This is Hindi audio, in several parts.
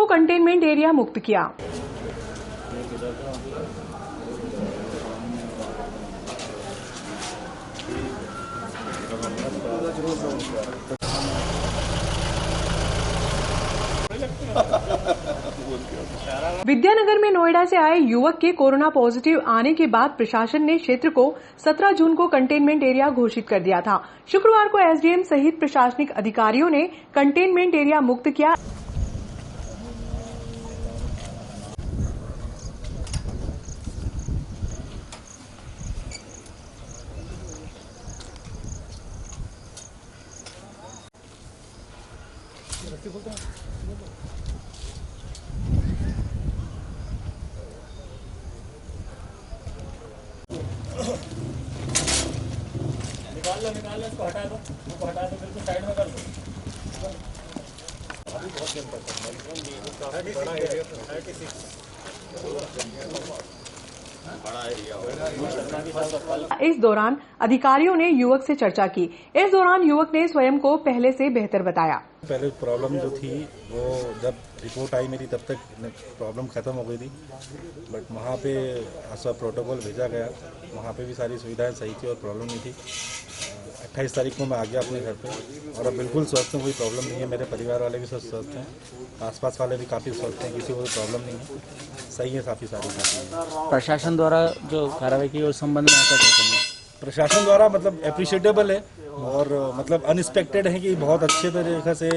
को कंटेनमेंट एरिया मुक्त किया। विद्यानगर में नोएडा से आए युवक के कोरोना पॉजिटिव आने के बाद प्रशासन ने क्षेत्र को 17 जून को कंटेनमेंट एरिया घोषित कर दिया था। शुक्रवार को एसडीएम सहित प्रशासनिक अधिकारियों ने कंटेनमेंट एरिया मुक्त किया। निकाल लो इसको हटा दो, बिल्कुल साइड में कर दो। इस दौरान अधिकारियों ने युवक से चर्चा की। इस दौरान युवक ने स्वयं को पहले से बेहतर बताया। पहले प्रॉब्लम जो थी वो जब रिपोर्ट आई मेरी तब तक प्रॉब्लम खत्म हो गई थी, बट वहाँ पे ऐसा प्रोटोकॉल भेजा गया, वहाँ पे भी सारी सुविधाएं सही थी और प्रॉब्लम नहीं थी। 28 तारीख को मैं आ गया अपने घर पे और अब बिल्कुल स्वस्थ हूँ, कोई प्रॉब्लम नहीं है। मेरे परिवार वाले भी सब स्वस्थ हैं, आसपास वाले भी काफ़ी स्वस्थ हैं, किसी को कोई प्रॉब्लम नहीं है, सही है। काफ़ी सारी प्रशासन द्वारा जो कार्रवाई की उस संबंध में आपका क्या कहना है? प्रशासन द्वारा मतलब एप्रिशिएटेबल है और मतलब अनएक्सपेक्टेड है कि बहुत अच्छे तरीके से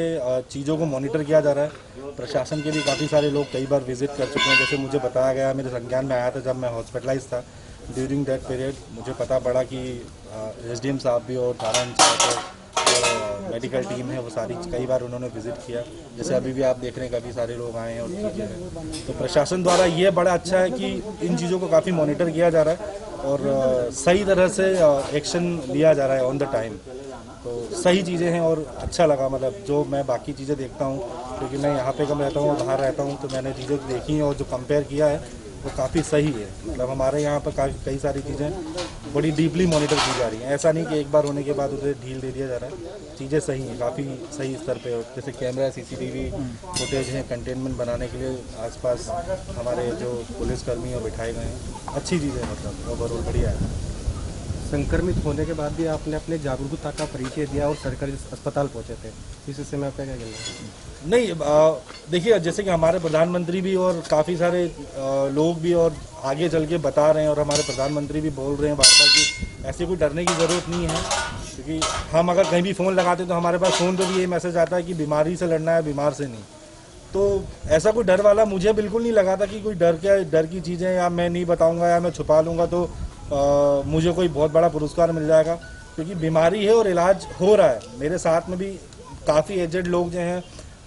चीज़ों को मॉनिटर किया जा रहा है। प्रशासन के भी काफ़ी सारे लोग कई बार विजिट कर चुके हैं। जैसे मुझे बताया गया, मेरे संज्ञान में आया था जब मैं हॉस्पिटलाइज था, ड्यूरिंग दैट पीरियड मुझे पता पड़ा कि एसडीएम साहब भी और थाना इंचार्ज और मेडिकल टीम है वो सारी कई बार उन्होंने विजिट किया। जैसे अभी भी आप देख रहे हैं काफ़ी सारे लोग आए हैं और चीज़ें हैं। तो प्रशासन द्वारा ये बड़ा अच्छा है कि इन चीज़ों को काफ़ी मॉनिटर किया जा रहा है और सही तरह से एक्शन लिया जा रहा है ऑन द टाइम। तो सही चीज़ें हैं और अच्छा लगा। मतलब जो मैं बाकी चीज़ें देखता हूँ, क्योंकि मैं यहाँ पे कम रहता हूँ, बाहर रहता हूँ, तो मैंने चीज़ें देखी हैं और जो कंपेयर किया है वो काफ़ी सही है। मतलब हमारे यहाँ पर कई सारी चीज़ें बड़ी डीपली मॉनिटर की जा रही हैं। ऐसा नहीं कि एक बार होने के बाद उसे ढील दे दिया जा रहा है। चीज़ें सही हैं, काफ़ी सही स्तर पे। जैसे कैमरा, सीसीटीवी फुटेज हैं, कंटेनमेंट बनाने के लिए आसपास हमारे जो पुलिसकर्मी हैं बिठाए गए हैं। अच्छी चीज़ें मतलब ओवरऑल बढ़िया है। संक्रमित होने के बाद भी आपने अपने जागरूकता का परिचय दिया और सरकारी अस्पताल पहुंचे थे, इस विषय में आपका क्या कहना है? नहीं, देखिए जैसे कि हमारे प्रधानमंत्री भी और काफ़ी सारे लोग भी और आगे चल के बता रहे हैं और हमारे प्रधानमंत्री भी बोल रहे हैं बार बार कि ऐसे कोई डरने की ज़रूरत नहीं है। क्योंकि हम अगर कहीं भी फ़ोन लगाते तो हमारे पास फ़ोन पर भी ये मैसेज आता है कि बीमारी से लड़ना है, बीमार से नहीं। तो ऐसा कोई डर वाला मुझे बिल्कुल नहीं लगा था कि कोई डर की चीज़ें या मैं नहीं बताऊँगा या मैं छुपा लूँगा तो मुझे कोई बहुत बड़ा पुरस्कार मिल जाएगा। क्योंकि बीमारी है और इलाज हो रहा है। मेरे साथ में भी काफ़ी एजेड लोग जो हैं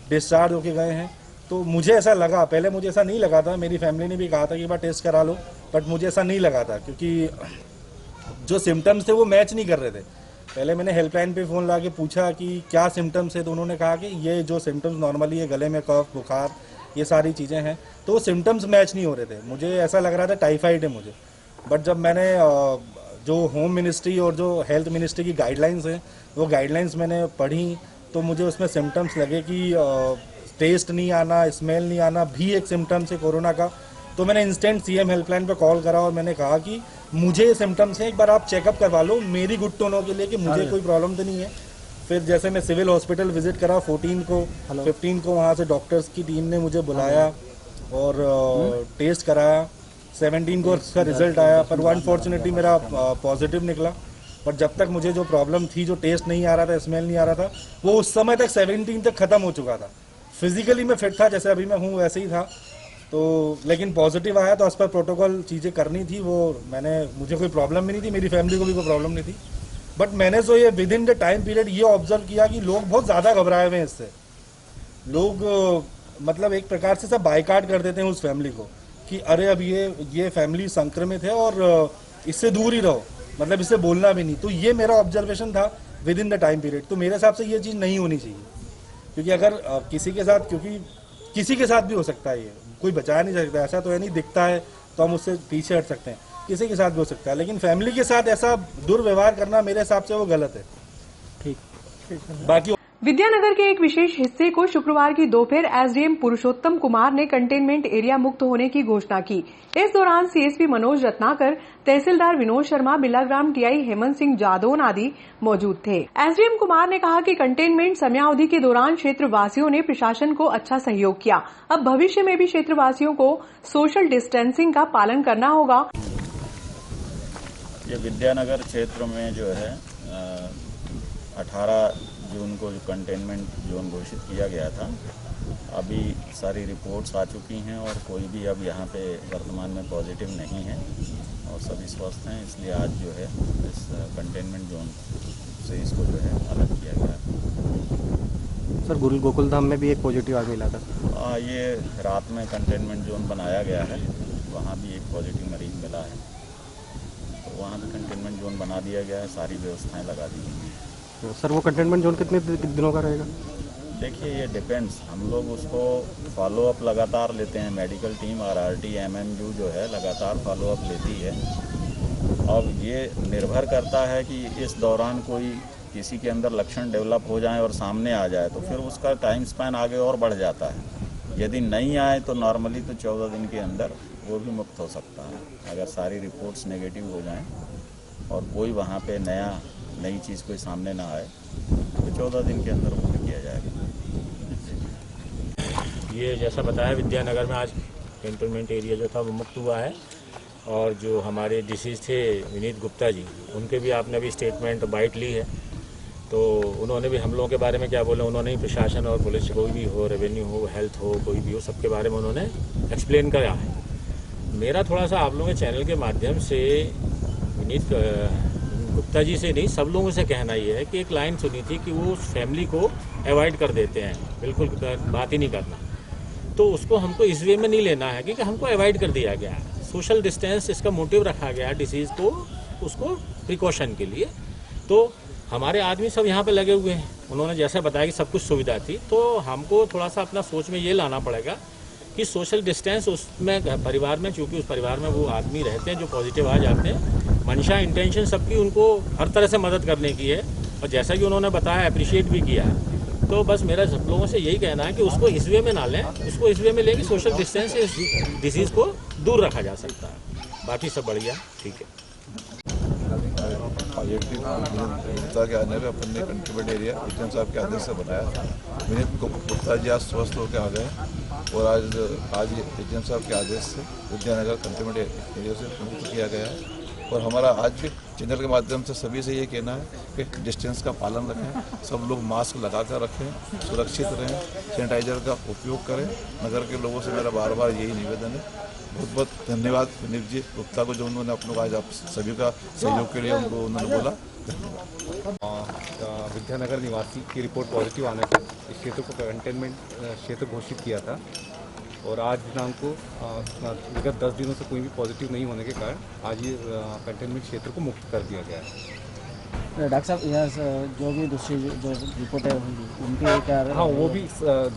डिस्चार्ज होके गए हैं। तो मुझे ऐसा लगा, पहले मुझे ऐसा नहीं लगा था, मेरी फैमिली ने भी कहा था कि एक बार टेस्ट करा लो, बट मुझे ऐसा नहीं लगा था क्योंकि जो सिम्टम्स थे वो मैच नहीं कर रहे थे। पहले मैंने हेल्पलाइन पे फ़ोन ला के पूछा कि क्या सिम्टम्स है, तो उन्होंने कहा कि ये जो सिम्टम्स नॉर्मली है, गले में कफ, बुखार, ये सारी चीज़ें हैं, तो वो सिम्टम्स मैच नहीं हो रहे थे। मुझे ऐसा लग रहा था टाइफाइड है मुझे। बट जब मैंने जो होम मिनिस्ट्री और जो हेल्थ मिनिस्ट्री की गाइडलाइंस हैं वो गाइडलाइंस मैंने पढ़ी, तो मुझे उसमें सिम्टम्स लगे कि टेस्ट नहीं आना, स्मेल नहीं आना भी एक सिम्टम्स है कोरोना का। तो मैंने इंस्टेंट सीएम हेल्पलाइन पे कॉल करा और मैंने कहा कि मुझे ये सिम्टम्स हैं, एक बार आप चेकअप करवा लो मेरी गुड टोनों के लिए कि मुझे कोई प्रॉब्लम तो नहीं है। फिर जैसे मैं सिविल हॉस्पिटल विजिट करा 14 को, 15 को वहाँ से डॉक्टर्स की टीम ने मुझे बुलाया और टेस्ट कराया। 17 को उसका रिजल्ट आया, पर अनफॉर्चुनेटली मेरा पॉजिटिव निकला। पर जब तक मुझे जो प्रॉब्लम थी, जो टेस्ट नहीं आ रहा था, स्मेल नहीं आ रहा था, वो उस समय तक 17 तक ख़त्म हो चुका था। फिजिकली मैं फिट था, जैसे अभी मैं हूँ वैसे ही था। तो लेकिन पॉजिटिव आया तो उस पर प्रोटोकॉल चीज़ें करनी थी, वो मुझे कोई प्रॉब्लम भी नहीं थी, मेरी फैमिली को भी कोई प्रॉब्लम नहीं थी। बट मैंने तो ये with in the time period ये ऑब्जर्व किया कि लोग बहुत ज़्यादा घबराए हुए हैं इससे। लोग मतलब एक प्रकार से सब बाइकाट कर देते हैं उस फैमिली को कि अरे अब ये फैमिली संक्रमित है और इससे दूर ही रहो, मतलब इससे बोलना भी नहीं। तो ये मेरा ऑब्जर्वेशन था with in the time period. तो मेरे हिसाब से ये चीज़ नहीं होनी चाहिए, क्योंकि अगर किसी के साथ, क्योंकि किसी के साथ भी हो सकता है, ये कोई बचा नहीं सकता, ऐसा तो है नहीं दिखता है तो हम उससे पीछे हट सकते हैं, किसी के साथ भी हो सकता है। लेकिन फैमिली के साथ ऐसा दुर्व्यवहार करना मेरे हिसाब से वो गलत है। ठीक। बाकी विद्यानगर के एक विशेष हिस्से को शुक्रवार की दोपहर एसडीएम पुरुषोत्तम कुमार ने कंटेनमेंट एरिया मुक्त होने की घोषणा की। इस दौरान सीएसपी मनोज रत्नाकर, तहसीलदार विनोद शर्मा, बिलाग्राम टीआई हेमंत सिंह जादौन आदि मौजूद थे। एसडीएम कुमार ने कहा कि कंटेनमेंट समयावधि के दौरान क्षेत्रवासियों ने प्रशासन को अच्छा सहयोग किया। अब भविष्य में भी क्षेत्रवासियों को सोशल डिस्टेंसिंग का पालन करना होगा। ये विद्यानगर क्षेत्र में जो है 18 जून को जो कंटेनमेंट जोन घोषित किया गया था, अभी सारी रिपोर्ट्स आ चुकी हैं और कोई भी अब यहाँ पे वर्तमान में पॉजिटिव नहीं है और सभी स्वस्थ हैं। इसलिए आज जो है इस कंटेनमेंट जोन से इसको जो है अलग किया गया। सर, गुरु गोकुलधाम में भी एक पॉजिटिव आदमी मिला था। ये रात में कंटेनमेंट जोन बनाया गया है, वहाँ भी एक पॉजिटिव मरीज मिला है, तो वहाँ भी कंटेनमेंट जोन बना दिया गया है, सारी व्यवस्थाएँ लगा दी गई हैं। तो सर, वो कंटेनमेंट जोन कितने दिनों का रहेगा? देखिए, ये डिपेंड्स, हम लोग उसको फॉलोअप लगातार लेते हैं। मेडिकल टीम RRT MMU जो है लगातार फॉलोअप लेती है। अब ये निर्भर करता है कि इस दौरान कोई किसी के अंदर लक्षण डेवलप हो जाए और सामने आ जाए तो फिर उसका टाइम स्पैन आगे और बढ़ जाता है। यदि नहीं आए तो नॉर्मली तो 14 दिन के अंदर वो भी मुक्त हो सकता है, अगर सारी रिपोर्ट्स नेगेटिव हो जाएं और कोई वहाँ पे नई चीज़ कोई सामने ना आए तो 14 दिन के अंदर मुक्त किया जाएगा। ये जैसा बताया, विद्यानगर में आज कंटेनमेंट एरिया जो था वो मुक्त हुआ है और जो हमारे डिसीज थे विनीत गुप्ता जी, उनके भी आपने अभी स्टेटमेंट बाइट ली है, तो उन्होंने भी हम लोगों के बारे में क्या बोले, उन्होंने ही प्रशासन और पुलिस कोई भी हो, रेवेन्यू हो, हेल्थ हो, कोई भी हो, सबके बारे में उन्होंने एक्सप्लेन करा है। मेरा थोड़ा सा आप लोगों के चैनल के माध्यम से विनीत गुप्ता जी से नहीं, सब लोगों से कहना ये है कि एक लाइन सुनी थी कि वो उस फैमिली को अवॉइड कर देते हैं, बिल्कुल बात ही नहीं करना, तो उसको हमको इस वे में नहीं लेना है क्योंकि हमको अवॉइड कर दिया गया है। सोशल डिस्टेंस इसका मोटिव रखा गया है डिसीज़ को, उसको प्रिकॉशन के लिए। तो हमारे आदमी सब यहाँ पे लगे हुए हैं, उन्होंने जैसे बताया कि सब कुछ सुविधा थी, तो हमको थोड़ा सा अपना सोच में ये लाना पड़ेगा कि सोशल डिस्टेंस उसमें परिवार में, चूँकि उस परिवार में वो आदमी रहते हैं जो पॉजिटिव आ जाते हैं, मंशा इंटेंशन सबकी उनको हर तरह से मदद करने की है और जैसा कि उन्होंने बताया अप्रिशिएट भी किया है। तो बस मेरा सब लोगों से यही कहना है कि उसको इस वे में ना लें, उसको इस वे में लें कि सोशल डिस्टेंस से इस डिसीज़ को दूर रखा जा सकता है। बाकी सब बढ़िया, ठीक है। पॉजिटिव गुप्ता के आने पर अपन ने कंटेनमेंट एरिया एचएम साहब के आदेश से बनाया। विनीत गुप्ता जी आज स्वस्थ होकर आ गए और आज एचएम साहब के आदेश से विद्यानगर कंटेनमेंट एरिया से मुक्त किया गया है। और हमारा आज भी चैनल के माध्यम से सभी से ये कहना है कि डिस्टेंस का पालन रखें, सब लोग मास्क लगा कर रखें, सुरक्षित रहें, सैनिटाइजर का उपयोग करें। नगर के लोगों से मेरा बार बार यही निवेदन है। बहुत बहुत धन्यवाद विनीत जी गुप्ता को, जो उन्होंने अपनों को आज आप सभी का सहयोग के लिए उनको उन्होंने बोला। धन्यवाद। विद्यानगर निवासी की रिपोर्ट पॉजिटिव आने पर इस क्षेत्र को कंटेनमेंट क्षेत्र घोषित किया था और आज दिनांक को विगत 10 दिनों से कोई भी पॉजिटिव नहीं होने के कारण आज ये कंटेनमेंट क्षेत्र को मुक्त कर दिया गया है। डॉक्टर साहब, यहाँ जो भी दूसरी जो रिपोर्टें होंगी उनकी क्या? हाँ, वो भी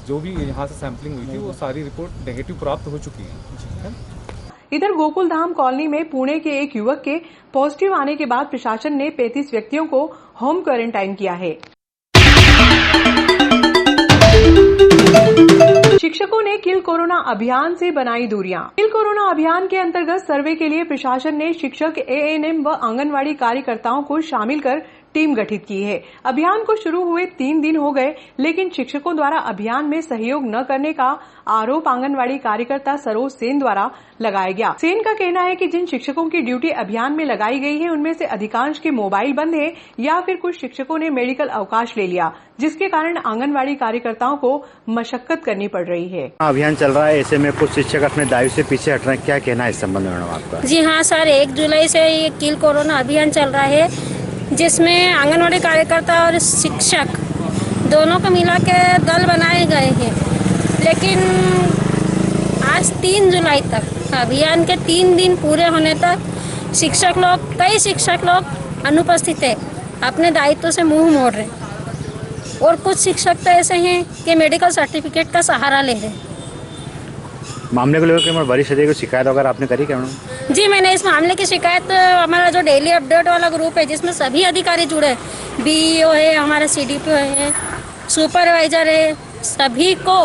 जो भी यहाँ से सैंपलिंग हुई थी वो सारी रिपोर्ट नेगेटिव प्राप्त हो चुकी है। इधर गोकुलधाम कॉलोनी में पुणे के एक युवक के पॉजिटिव आने के बाद प्रशासन ने 35 व्यक्तियों को होम क्वारंटाइन किया है। शिक्षकों ने किल कोरोना अभियान से बनाई दूरियां। किल कोरोना अभियान के अंतर्गत सर्वे के लिए प्रशासन ने शिक्षक, ANM व आंगनवाड़ी कार्यकर्ताओं को शामिल कर टीम गठित की है। अभियान को शुरू हुए 3 दिन हो गए, लेकिन शिक्षकों द्वारा अभियान में सहयोग न करने का आरोप आंगनवाड़ी कार्यकर्ता सरोज सेन द्वारा लगाया गया। सेन का कहना है कि जिन शिक्षकों की ड्यूटी अभियान में लगाई गई है उनमें से अधिकांश के मोबाइल बंद है या फिर कुछ शिक्षकों ने मेडिकल अवकाश ले लिया, जिसके कारण आंगनवाड़ी कार्यकर्ताओं को मशक्कत करनी पड़ रही है। अभियान चल रहा है, ऐसे में कुछ शिक्षक अपने दायित्व से पीछे हट रहे हैं, क्या कहना है इस संबंध में आपका? जी हाँ सर, 1 जुलाई से ये किल कोरोना अभियान चल रहा है, जिसमें आंगनवाड़ी कार्यकर्ता और शिक्षक दोनों को मिला के दल बनाए गए हैं। लेकिन आज 3 जुलाई तक अभियान के 3 दिन पूरे होने तक कई शिक्षक लोग अनुपस्थित है, अपने दायित्व से मुंह मोड़ रहे, और कुछ शिक्षक तो ऐसे हैं कि मेडिकल सर्टिफिकेट का सहारा ले रहे। मामले को लेकर वरिष्ठ अधिकारी को शिकायत वगैरह आपने करी क्या? जी, मैंने इस मामले की शिकायत हमारा जो डेली अपडेट वाला ग्रुप है जिसमें सभी अधिकारी जुड़े, BEO है, हमारे CDPO है, सुपरवाइजर है, सभी को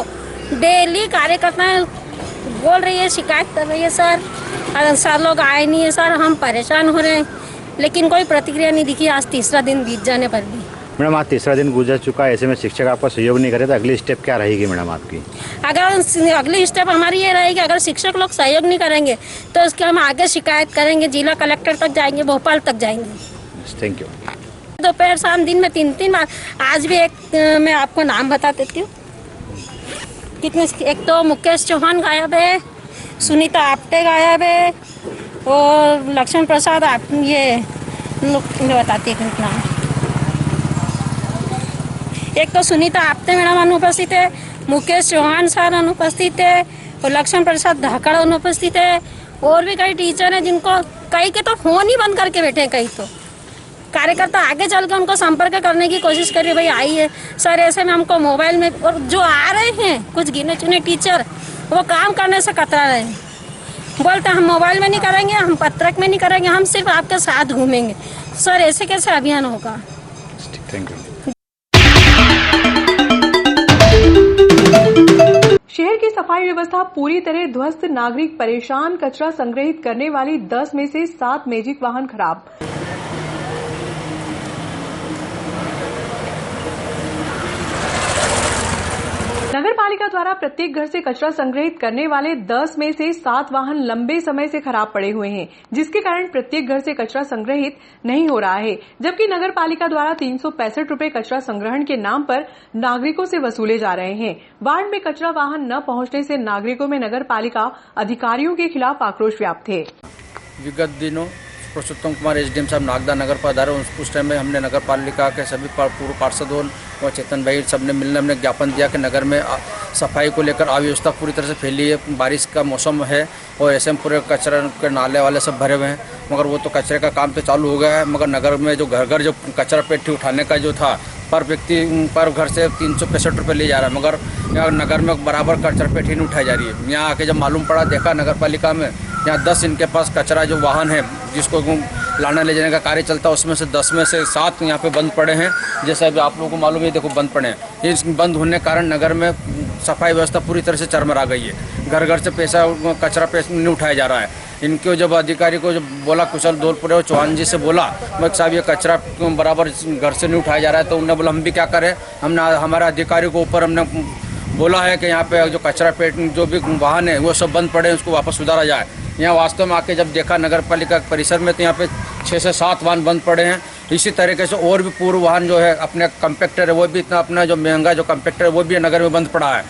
डेली कार्यकर्ता बोल रही है, शिकायत कर रही है सर लोग आए नहीं है सर, हम परेशान हो रहे हैं, लेकिन कोई प्रतिक्रिया नहीं दिखी। आज तीसरा दिन बीत जाने पर भी। मैडम आज तीसरा दिन गुजर चुका है, ऐसे में शिक्षक आपका सहयोग नहीं करे तो अगली स्टेप क्या रहेगी मैडम आपकी? अगर अगली स्टेप हमारी ये रहेगी, अगर शिक्षक लोग सहयोग नहीं करेंगे तो इसके हम आगे शिकायत करेंगे, जिला कलेक्टर तक जाएंगे, भोपाल तक जाएंगे। Thank you. दोपहर शाम दिन में 3-3 बार। आज भी एक मैं आपको नाम बता देती हूँ कितने। एक तो मुकेश चौहान गायब है, सुनीता आप्टे गायब है और लक्ष्मण प्रसाद ये बताती है नाम। एक तो सुनीता आप्टे मैडम अनुपस्थित है, मुकेश चौहान सर अनुपस्थित है और लक्ष्मण प्रसाद धाकड़ अनुपस्थित है। और भी कई टीचर हैं जिनको कई के तो फोन ही बंद करके बैठे हैं, कई तो कार्यकर्ता आगे चल के उनको संपर्क करने की कोशिश करिए, भाई आइए सर, ऐसे में हमको मोबाइल में। और जो आ रहे हैं कुछ गिने चुने टीचर, वो काम करने से कतरा रहे हैं, बोलते हम मोबाइल में नहीं करेंगे, हम पत्रक में नहीं करेंगे, हम सिर्फ आपके साथ घूमेंगे। सर ऐसे कैसे अभियान होगा? Thank you. शहर की सफाई व्यवस्था पूरी तरह ध्वस्त, नागरिक परेशान, कचरा संग्रहित करने वाली 10 में से 7 मैजिक वाहन खराब। नगर पालिका द्वारा प्रत्येक घर से कचरा संग्रहित करने वाले 10 में से 7 वाहन लंबे समय से खराब पड़े हुए हैं, जिसके कारण प्रत्येक घर से कचरा संग्रहित नहीं हो रहा है। जबकि नगर पालिका द्वारा 365 रुपए कचरा संग्रहण के नाम पर नागरिकों से वसूले जा रहे हैं। वार्ड में कचरा वाहन न पहुंचने से नागरिकों में नगर पालिका अधिकारियों के खिलाफ आक्रोश व्याप्त है। विगत दिनों पुरुषोत्तम कुमार एसडीएम साहब नागदा नगर पधारे, उस टाइम में हमने नगर पालिका के सभी पूर्व पार्षदों और चेतन भाई सबने मिलने हमने ज्ञापन दिया कि नगर में सफाई को लेकर अव्यवस्था पूरी तरह से फैली है। बारिश का मौसम है और ऐसे में पूरे कचरा के नाले वाले सब भरे हुए हैं, मगर वो तो कचरे का काम तो चालू हो गया है। मगर नगर में जो घर घर जो कचरा पेटी उठाने का जो था, पर व्यक्ति पर घर से 365 रुपये ले जा रहा है, मगर यहाँ नगर में बराबर कचरा पेटी नहीं उठाई जा रही है। यहाँ आके जब मालूम पड़ा, देखा नगर पालिका में यहाँ 10 इनके पास कचरा जो वाहन है जिसको लाना ले जाने का कार्य चलता है, उसमें से 10 में से 7 यहाँ पे बंद पड़े हैं। जैसा अभी आप लोगों को मालूम है, देखो बंद पड़े हैं। ये बंद होने के कारण नगर में सफाई व्यवस्था पूरी तरह से चरमरा गई है। घर घर से कचरा नहीं उठाया जा रहा है। इनको जब अधिकारी को जब बोला, कुशल धौलपुरे चौहान जी से बोला, मैं साहब ये कचरा बराबर घर से नहीं उठाया जा रहा है, तो उन्होंने बोला हम भी क्या करें। हमने हमारे अधिकारी को ऊपर हमने बोला है कि यहाँ पे जो कचरा पेट जो भी वाहन है वो सब बंद पड़े, उसको वापस सुधारा जाए। यहाँ वास्तव में आके जब देखा नगर पालिका परिसर में, तो यहाँ पे 6 से 7 वाहन बंद पड़े हैं। इसी तरीके से और भी पूर्व वाहन जो है, अपने कंपैक्टर है वो भी इतना, अपना जो महंगा जो कंपैक्टर है वो भी नगर में बंद पड़ा है।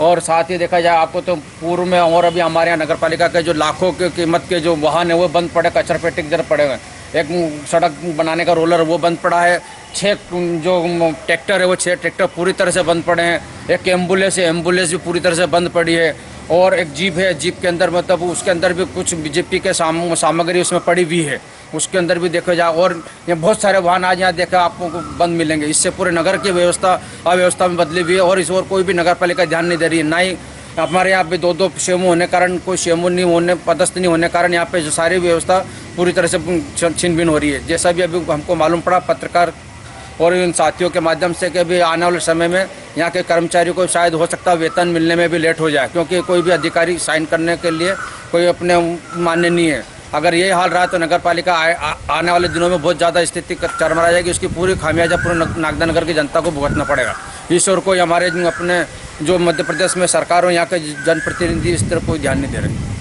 और साथ ही देखा जाए आपको तो पूर्व में और अभी हमारे यहाँ नगर पालिका के जो लाखों की कीमत के जो वाहन है वो बंद पड़े, कचरा पेटी की तरफ पड़े हुए हैं। एक सड़क बनाने का रोलर वो बंद पड़ा है। 6 जो ट्रैक्टर है वो 6 ट्रैक्टर पूरी तरह से बंद पड़े हैं। एक एम्बुलेंस है, एम्बुलेंस भी पूरी तरह से बंद पड़ी है। और एक जीप है, जीप के अंदर मतलब उसके अंदर भी कुछ बीजेपी के सामग्री उसमें पड़ी हुई है, उसके अंदर भी देखा जाए। और ये बहुत सारे वाहन आज यहाँ देखा आपको बंद मिलेंगे। इससे पूरे नगर की व्यवस्था अव्यवस्था में बदली हुई है और इस ओर कोई भी नगर पालिका ध्यान नहीं दे रही है। ना ही हमारे यहाँ पे 2-2 शेमो होने कारण, कोई शेमो नहीं होने, पदस्थ नहीं होने कारण यहाँ पे जो सारी व्यवस्था पूरी तरह से छिन भिन हो रही है। जैसा भी अभी हमको मालूम पड़ा पत्रकार और इन साथियों के माध्यम से कि अभी आने वाले समय में यहाँ के कर्मचारियों को शायद हो सकता है वेतन मिलने में भी लेट हो जाए, क्योंकि कोई भी अधिकारी साइन करने के लिए कोई अपने मान्य नहीं है। अगर ये हाल रहा तो नगर पालिका आने वाले दिनों में बहुत ज़्यादा स्थिति चरमरा जाएगी। उसकी पूरी खामियाजा पूरे नागदा नगर की जनता को भुगतना पड़ेगा। इस ओर कोई हमारे अपने जो मध्य प्रदेश में सरकार हो, यहाँ के जनप्रतिनिधि इस तरफ कोई ध्यान नहीं दे रहे।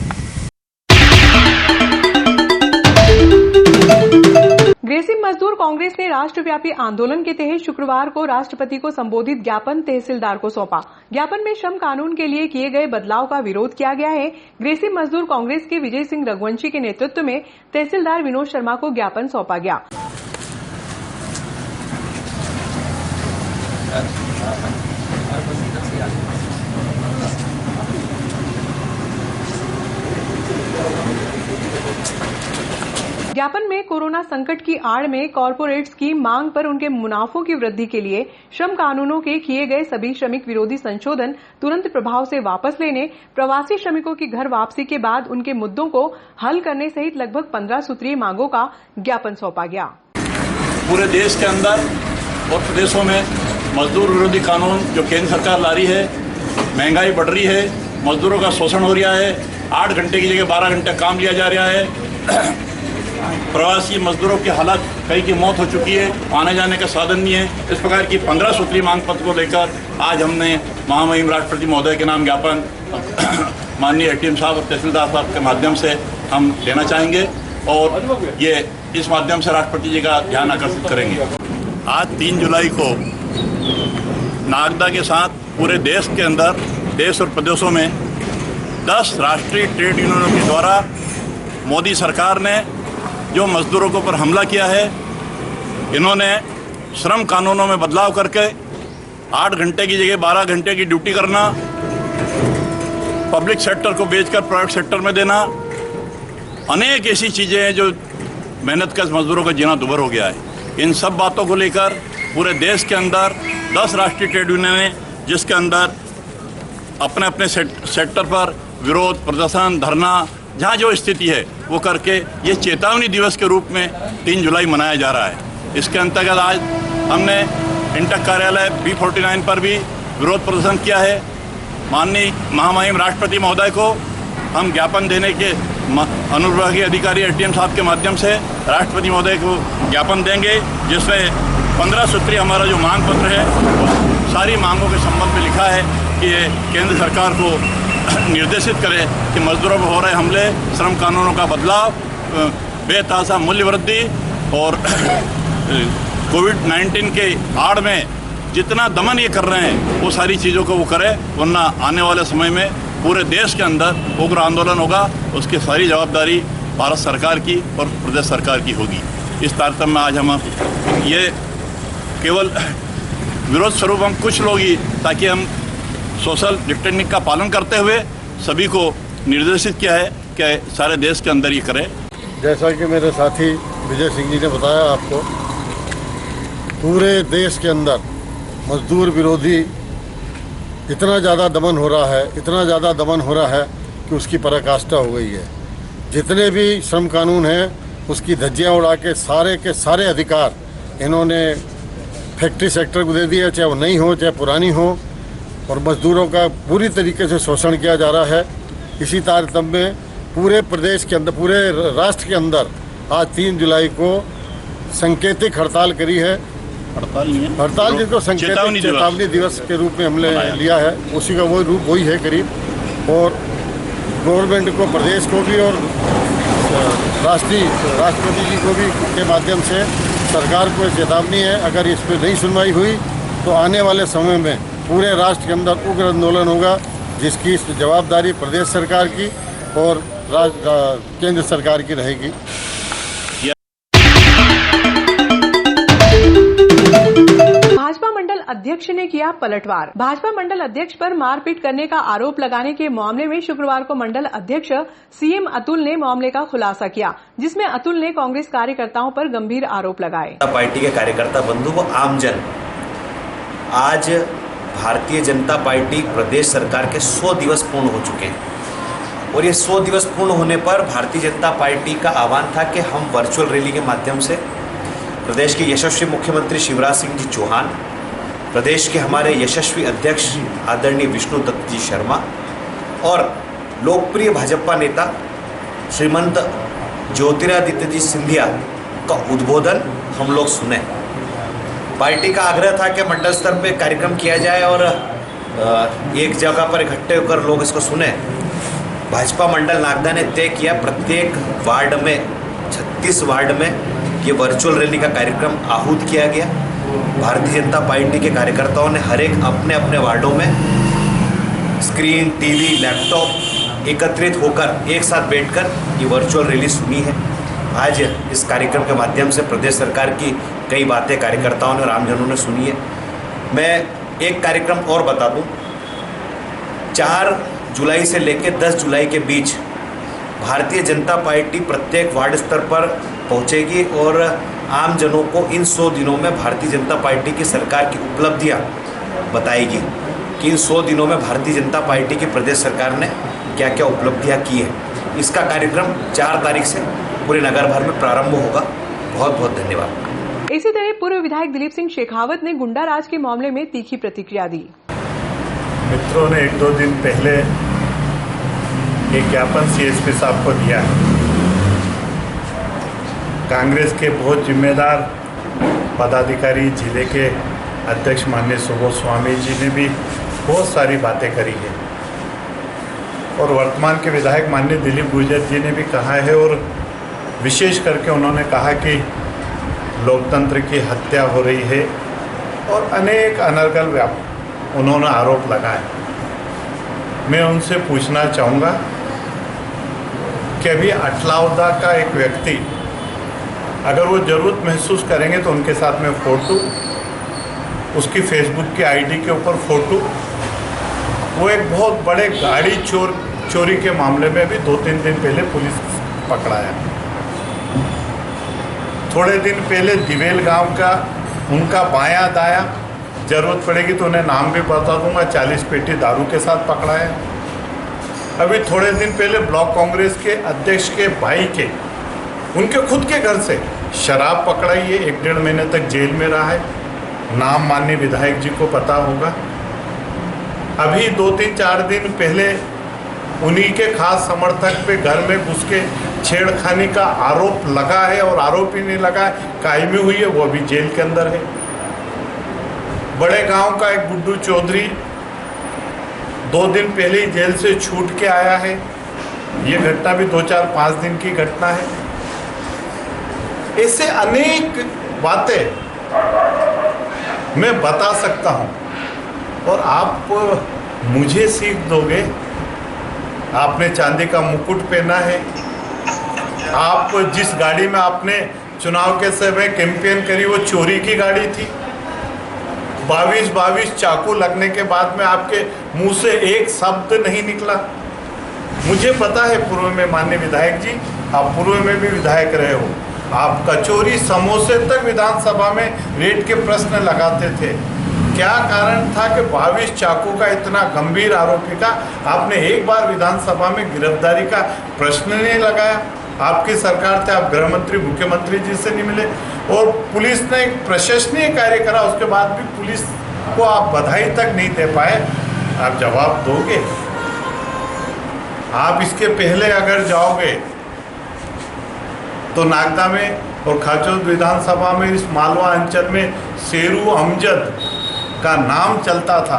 ग्रेसिम मजदूर कांग्रेस ने राष्ट्रव्यापी आंदोलन के तहत शुक्रवार को राष्ट्रपति को संबोधित ज्ञापन तहसीलदार को सौंपा। ज्ञापन में श्रम कानून के लिए किए गए बदलाव का विरोध किया गया है। ग्रेसिम मजदूर कांग्रेस के विजय सिंह रघुवंशी के नेतृत्व में तहसीलदार विनोद शर्मा को ज्ञापन सौंपा गया। ज्ञापन में कोरोना संकट की आड़ में कॉरपोरेट्स की मांग पर उनके मुनाफों की वृद्धि के लिए श्रम कानूनों के किए गए सभी श्रमिक विरोधी संशोधन तुरंत प्रभाव से वापस लेने, प्रवासी श्रमिकों की घर वापसी के बाद उनके मुद्दों को हल करने सहित लगभग 15 सूत्रीय मांगों का ज्ञापन सौंपा गया। पूरे देश के अंदर और प्रदेशों में मजदूर विरोधी कानून जो केंद्र सरकार ला रही है, महंगाई बढ़ रही है, मजदूरों का शोषण हो रहा है, 8 घंटे की जगह 12 घंटे काम लिया जा रहा है, प्रवासी मजदूरों की हालत, कई की मौत हो चुकी है, आने जाने का साधन नहीं है। इस प्रकार की 15 सूत्रीय मांग पत्र को लेकर आज हमने महामहिम राष्ट्रपति महोदय के नाम ज्ञापन माननीय एटीएम साहब और तहसीलदार साहब के माध्यम से हम देना चाहेंगे और ये इस माध्यम से राष्ट्रपति जी का ध्यान आकर्षित करेंगे। आज 3 जुलाई को नागदा के साथ पूरे देश के अंदर, देश और प्रदेशों में 10 राष्ट्रीय ट्रेड यूनियनों के द्वारा मोदी सरकार ने जो मजदूरों के ऊपर हमला किया है, इन्होंने श्रम कानूनों में बदलाव करके 8 घंटे की जगह 12 घंटे की ड्यूटी करना, पब्लिक सेक्टर को बेचकर प्राइवेट सेक्टर में देना, अनेक ऐसी चीज़ें हैं जो मेहनतकश मजदूरों का जीना दुभर हो गया है। इन सब बातों को लेकर पूरे देश के अंदर 10 राष्ट्रीय ट्रेड यूनियन हैं, जिसके अंदर अपने अपने सेक्टर पर विरोध प्रदर्शन, धरना, जहाँ जो स्थिति है वो करके ये चेतावनी दिवस के रूप में 3 जुलाई मनाया जा रहा है। इसके अंतर्गत आज हमने इंटक कार्यालय B49 पर भी विरोध प्रदर्शन किया है। माननीय महामहिम राष्ट्रपति महोदय को हम ज्ञापन देने के अनुविभागीय अधिकारी एटीएम साहब के माध्यम से राष्ट्रपति महोदय को ज्ञापन देंगे, जिसमें 15 सूत्रीय हमारा जो मांग पत्र है वो सारी मांगों के संबंध में लिखा है कि ये केंद्र सरकार को निर्देशित करे कि मजदूरों पर हो रहे हमले, श्रम कानूनों का बदलाव, बेतहाशा मूल्य वृद्धि और कोविड-19 के आड़ में जितना दमन ये कर रहे हैं वो सारी चीज़ों को वो करे, वरना आने वाले समय में पूरे देश के अंदर उग्र आंदोलन होगा। उसकी सारी जवाबदारी भारत सरकार की और प्रदेश सरकार की होगी। इस तारतम्य में आज हम ये केवल विरोध स्वरूप हम कुछ लोग ही, ताकि हम सोशल डिस्टेंसिंग का पालन करते हुए सभी को निर्देशित किया है कि सारे देश के अंदर ये करें। जैसा कि मेरे साथी विजय सिंह जी ने बताया आपको, पूरे देश के अंदर मजदूर विरोधी इतना ज़्यादा दमन हो रहा है, इतना ज़्यादा दमन हो रहा है कि उसकी पराकाष्ठा हो गई है। जितने भी श्रम कानून हैं उसकी धज्जियाँ उड़ा के सारे अधिकार इन्होंने फैक्ट्री सेक्टर को दे दिया, चाहे वो नई हो चाहे पुरानी हो, और मजदूरों का पूरी तरीके से शोषण किया जा रहा है। इसी तारतम्य में पूरे प्रदेश के अंदर, पूरे राष्ट्र के अंदर आज 3 जुलाई को सांकेतिक हड़ताल करी है। हड़ताल जिसको सांकेतिक चेतावनी दिवस के रूप में हमने लिया है, उसी का वही रूप वही है करीब। और गवर्नमेंट को, प्रदेश को भी और राष्ट्रपति जी को भी के माध्यम से सरकार को चेतावनी है, अगर इस पर नहीं सुनवाई हुई तो आने वाले समय में पूरे राष्ट्र के अंदर उग्र आंदोलन होगा, जिसकी जवाबदारी प्रदेश सरकार की और केंद्र सरकार की रहेगी। भाजपा मंडल अध्यक्ष ने किया पलटवार। भाजपा मंडल अध्यक्ष पर मारपीट करने का आरोप लगाने के मामले में शुक्रवार को मंडल अध्यक्ष सीएम अतुल ने मामले का खुलासा किया, जिसमें अतुल ने कांग्रेस कार्यकर्ताओं पर गंभीर आरोप लगाए। पार्टी के कार्यकर्ता बंधु व आमजन आज भारतीय जनता पार्टी प्रदेश सरकार के 100 दिवस पूर्ण हो चुके हैं और ये 100 दिवस पूर्ण होने पर भारतीय जनता पार्टी का आह्वान था कि हम वर्चुअल रैली के माध्यम से प्रदेश के यशस्वी मुख्यमंत्री शिवराज सिंह जी चौहान, प्रदेश के हमारे यशस्वी अध्यक्ष आदरणीय विष्णु दत्त जी शर्मा और लोकप्रिय भाजपा नेता श्रीमंत ज्योतिरादित्य जी सिंधिया का उद्बोधन हम लोग सुने। पार्टी का आग्रह था कि मंडल स्तर पे कार्यक्रम किया जाए और एक जगह पर इकट्ठे होकर लोग इसको सुने। भाजपा मंडल नागदा ने तय किया प्रत्येक वार्ड में, 36 वार्ड में ये वर्चुअल रैली का कार्यक्रम आहूत किया गया। भारतीय जनता पार्टी के कार्यकर्ताओं ने हर एक अपने अपने वार्डों में स्क्रीन, टीवी, लैपटॉप एकत्रित होकर एक साथ बैठकर ये वर्चुअल रैली सुनी है। आज इस कार्यक्रम के माध्यम से प्रदेश सरकार की कई बातें कार्यकर्ताओं ने और आमजनों ने सुनी है। मैं एक कार्यक्रम और बता दूं, 4 जुलाई से लेकर 10 जुलाई के बीच भारतीय जनता पार्टी प्रत्येक वार्ड स्तर पर पहुंचेगी और आम जनों को इन 100 दिनों में भारतीय जनता पार्टी की सरकार की उपलब्धियां बताएगी कि इन 100 दिनों में भारतीय जनता पार्टी की प्रदेश सरकार ने क्या क्या उपलब्धियां की है। इसका कार्यक्रम 4 तारीख से पूरे नगर भर में प्रारंभ होगा। बहुत बहुत धन्यवाद। इसी तरह पूर्व विधायक दिलीप सिंह शेखावत ने गुंडा राज के मामले में तीखी प्रतिक्रिया दी। मित्रों ने 1-2 दिन पहले एक ज्ञापन सीएसपी साहब को दिया है। कांग्रेस के बहुत जिम्मेदार पदाधिकारी, जिले के अध्यक्ष माननीय सुबोध स्वामी जी ने भी बहुत सारी बातें करी है और वर्तमान के विधायक माननीय दिलीप गुर्जर जी ने भी कहा है और विशेष करके उन्होंने कहा कि लोकतंत्र की हत्या हो रही है और अनेक अनर्गल उन्होंने आरोप लगाए। मैं उनसे पूछना चाहूँगा कि अभी अटलावदा का एक व्यक्ति, अगर वो ज़रूरत महसूस करेंगे तो उनके साथ में फ़ोटो, उसकी फेसबुक की आईडी के ऊपर फ़ोटो, वो एक बहुत बड़े गाड़ी चोरी के मामले में भी 2-3 दिन पहले पुलिस पकड़ाया। थोड़े दिन पहले दिवेल गांव का उनका बायां दाया, ज़रूरत पड़ेगी तो उन्हें नाम भी बता दूंगा, 40 पेटी दारू के साथ पकड़ाया। अभी थोड़े दिन पहले ब्लॉक कांग्रेस के अध्यक्ष के भाई के, उनके खुद के घर से शराब पकड़ाई है, 1-1.5 महीने तक जेल में रहा है। नाम माननीय विधायक जी को पता होगा। अभी 2-3-4 दिन पहले उन्हीं के खास समर्थक पे घर में घुस के छेड़खानी का आरोप लगा है और आरोप ही नहीं लगा, कायमी हुई है, वो अभी जेल के अंदर है। बड़े गांव का एक गुड्डू चौधरी 2 दिन पहले ही जेल से छूट के आया है। ये घटना भी 2-4-5 दिन की घटना है। ऐसे अनेक बातें मैं बता सकता हूँ और आप मुझे सीख दोगे। आपने चांदी का मुकुट पहना है, आप जिस गाड़ी में आपने चुनाव के समय कैंपेन करी वो चोरी की गाड़ी थी। 22 चाकू लगने के बाद में आपके मुंह से एक शब्द नहीं निकला। मुझे पता है पूर्व में माननीय विधायक जी, आप पूर्व में भी विधायक रहे हो, आप कचौरी समोसे तक विधानसभा में रेट के प्रश्न लगाते थे। क्या कारण था कि 22 चाकू का इतना गंभीर आरोपी का आपने एक बार विधानसभा में गिरफ्तारी का प्रश्न नहीं लगाया? आपकी सरकार थे, आप गृह मंत्री मुख्यमंत्री जी से नहीं मिले और पुलिस ने एक प्रशंसनीय कार्य करा, उसके बाद भी पुलिस को आप बधाई तक नहीं दे पाए। आप जवाब दोगे? आप इसके पहले अगर जाओगे तो नागदा में और खाचोद विधानसभा में इस मालवा अंचल में शेरू अमजद का नाम चलता था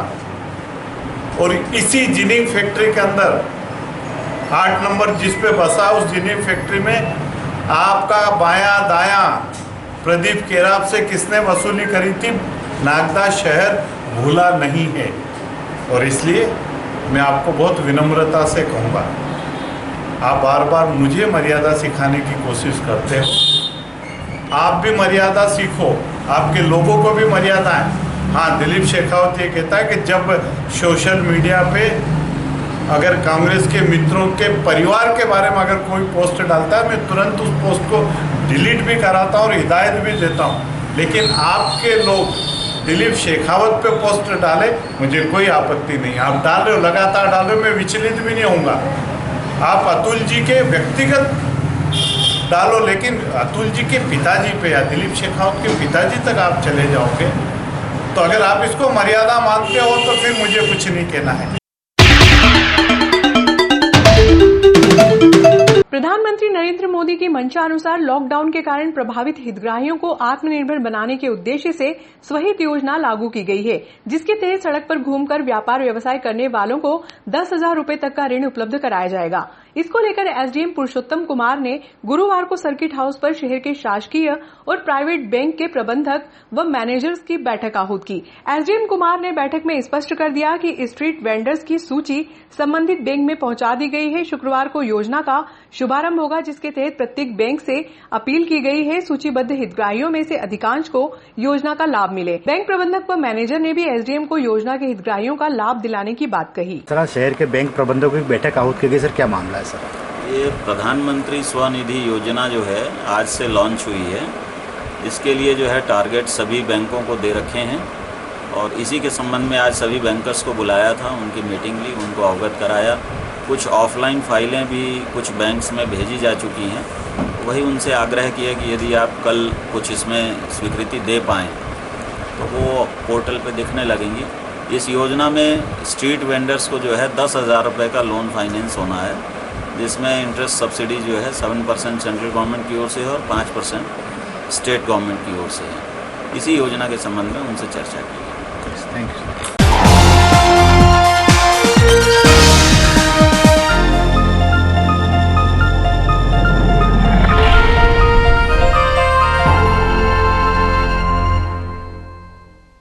और इसी जिनिंग फैक्ट्री के अंदर 8 नंबर जिस पे बसा उस जिनिंग फैक्ट्री में आपका बायां दायां प्रदीप केराब से किसने वसूली करी थी, नागदा शहर भूला नहीं है। और इसलिए मैं आपको बहुत विनम्रता से कहूँगा, आप बार बार मुझे मर्यादा सिखाने की कोशिश करते हो। आप भी मर्यादा सीखो, आपके लोगों को भी मर्यादा है। हाँ, दिलीप शेखावत ये कहता है कि जब सोशल मीडिया पे अगर कांग्रेस के मित्रों के परिवार के बारे में अगर कोई पोस्ट डालता है, मैं तुरंत उस पोस्ट को डिलीट भी कराता हूँ और हिदायत भी देता हूँ। लेकिन आपके लोग दिलीप शेखावत पे पोस्ट डाले, मुझे कोई आपत्ति नहीं। आप डाल रहे हो, लगातार डाल रहे हो, मैं विचलित भी नहीं होऊंगा। आप अतुल जी के व्यक्तिगत डालो, लेकिन अतुल जी के पिताजी पे या दिलीप शेखावत के पिताजी तक आप चले जाओगे तो अगर आप इसको मर्यादा मानते हो तो फिर मुझे कुछ नहीं कहना है। प्रधानमंत्री नरेंद्र मोदी की मंशानुसार लॉकडाउन के कारण प्रभावित हितग्राहियों को आत्मनिर्भर बनाने के उद्देश्य से स्वहित योजना लागू की गई है, जिसके तहत सड़क पर घूमकर व्यापार व्यवसाय करने वालों को 10,000 रुपए तक का ऋण उपलब्ध कराया जाएगा। इसको लेकर एसडीएम पुरुषोत्तम कुमार ने गुरुवार को सर्किट हाउस पर शहर के शासकीय और प्राइवेट बैंक के प्रबंधक व मैनेजर्स की बैठक आहूत की। एसडीएम कुमार ने बैठक में स्पष्ट कर दिया कि स्ट्रीट वेंडर्स की सूची संबंधित बैंक में पहुंचा दी गई है। शुक्रवार को योजना का शुभारंभ होगा, जिसके तहत प्रत्येक बैंक से अपील की गई है सूचीबद्ध हितग्राहियों में से अधिकांश को योजना का लाभ मिले। बैंक प्रबंधक व मैनेजर ने भी एसडीएम को योजना के हितग्राहियों का लाभ दिलाने की बात कही। शहर के बैंक प्रबंधकों की बैठक आहूत की गई, सर क्या मामला है सर? ये प्रधानमंत्री स्वनिधि योजना जो है आज से लॉन्च हुई है। इसके लिए जो है टारगेट सभी बैंकों को दे रखे हैं और इसी के संबंध में आज सभी बैंकर्स को बुलाया था, उनकी मीटिंग ली, उनको अवगत कराया। कुछ ऑफलाइन फाइलें भी कुछ बैंक्स में भेजी जा चुकी हैं तो वही उनसे आग्रह किया कि यदि आप कल कुछ इसमें स्वीकृति दे पाएँ तो वो पोर्टल पे दिखने लगेंगी। इस योजना में स्ट्रीट वेंडर्स को जो है 10,000 रुपये का लोन फाइनेंस होना है, जिसमें इंटरेस्ट सब्सिडी जो है 7% सेंट्रल गवर्नमेंट की ओर से है और 5% स्टेट गवर्नमेंट की ओर से है। इसी योजना के संबंध में उनसे चर्चा की। Thank you.